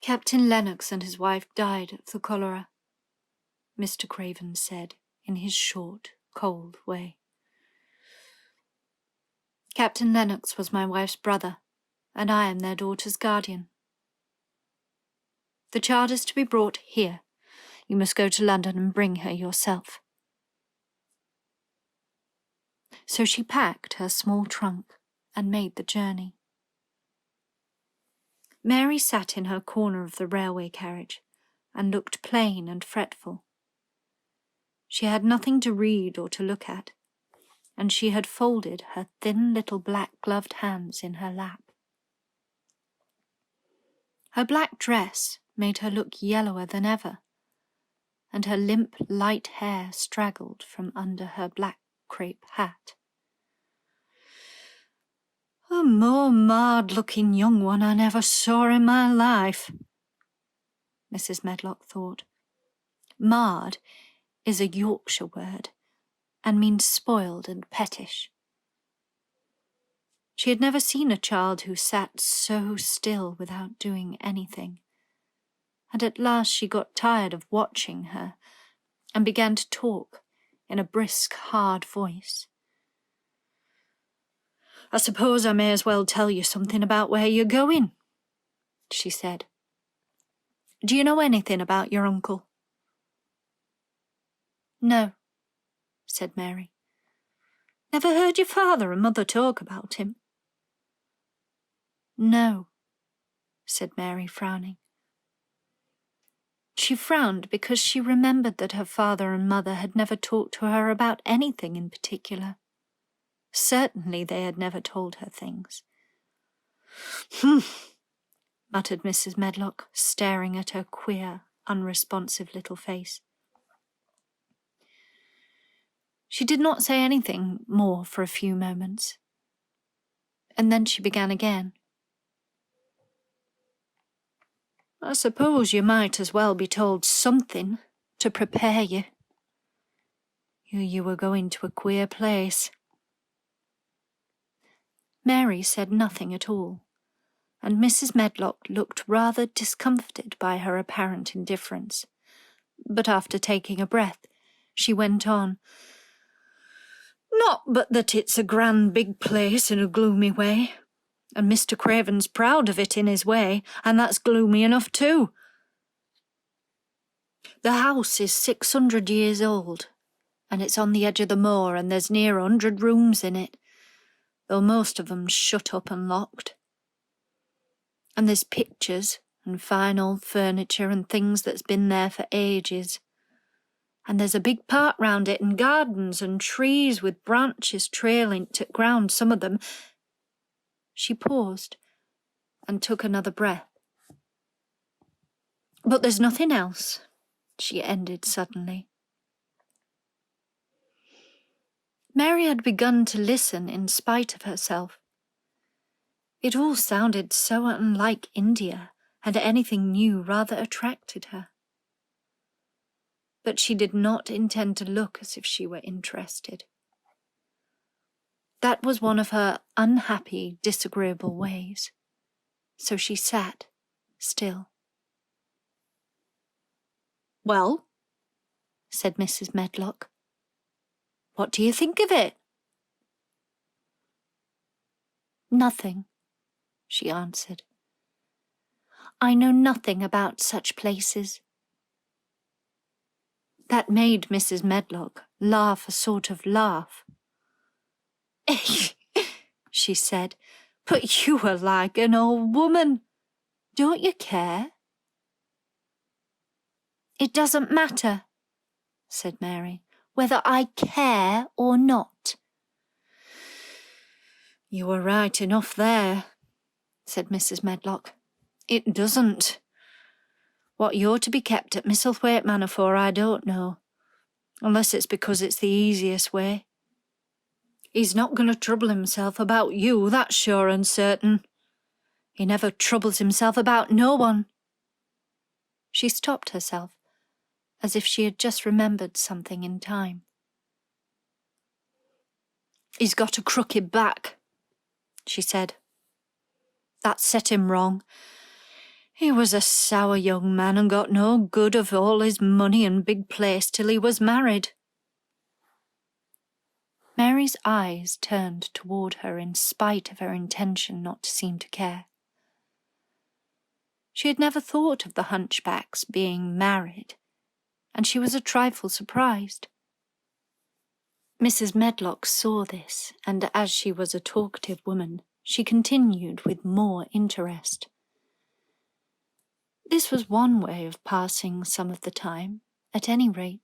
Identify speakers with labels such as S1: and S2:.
S1: Captain Lennox and his wife died of the cholera, Mr. Craven said in his short, cold way. Captain Lennox was my wife's brother, and I am their daughter's guardian. The child is to be brought here. You must go to London and bring her yourself. So she packed her small trunk and made the journey. Mary sat in her corner of the railway carriage and looked plain and fretful. She had nothing to read or to look at, and she had folded her thin little black-gloved hands in her lap. Her black dress made her look yellower than ever, and her limp, light hair straggled from under her black crape hat. A more marred-looking young one I never saw in my life, Mrs. Medlock thought. Marred is a Yorkshire word, and means spoiled and pettish. She had never seen a child who sat so still without doing anything, and at last she got tired of watching her and began to talk in a brisk, hard voice. I suppose I may as well tell you something about where you're going, she said. Do you know anything about your uncle? No, said Mary. Never heard your father and mother talk about him? No, said Mary, frowning. She frowned because she remembered that her father and mother had never talked to her about anything in particular. Certainly they had never told her things. Humph, muttered Mrs. Medlock, staring at her queer, unresponsive little face. She did not say anything more for a few moments, and then she began again. I suppose you might as well be told something to prepare you. You were going to a queer place. Mary said nothing at all, and Mrs. Medlock looked rather discomfited by her apparent indifference. But after taking a breath, she went on. Not but that it's a grand big place in a gloomy way, and Mr. Craven's proud of it in his way, and that's gloomy enough too. The house is 600 years old, and it's on the edge of the moor, and there's near 100 rooms in it, though most of 'em's shut up and locked. And there's pictures and fine old furniture and things that's been there for ages. And there's a big park round it, and gardens and trees with branches trailing to ground, some of them. She paused and took another breath. But there's nothing else, she ended suddenly. Mary had begun to listen in spite of herself. It all sounded so unlike India, and anything new rather attracted her. But she did not intend to look as if she were interested. That was one of her unhappy, disagreeable ways. So she sat still. Well, said Mrs. Medlock, what do you think of it? Nothing, she answered. I know nothing about such places. That made Mrs. Medlock laugh a sort of laugh. She said, but you are like an old woman. Don't you care? It doesn't matter, said Mary, whether I care or not. You were right enough there, said Mrs. Medlock. It doesn't. What you're to be kept at Misselthwaite Manor for, I don't know, unless it's because it's the easiest way. He's not going to trouble himself about you, that's sure and certain. He never troubles himself about no one. She stopped herself, as if she had just remembered something in time. He's got a crooked back, she said. That set him wrong. He was a sour young man and got no good of all his money and big place till he was married." Mary's eyes turned toward her in spite of her intention not to seem to care. She had never thought of the hunchback's being married, and she was a trifle surprised. Mrs. Medlock saw this, and as she was a talkative woman, she continued with more interest. This was one way of passing some of the time, at any rate.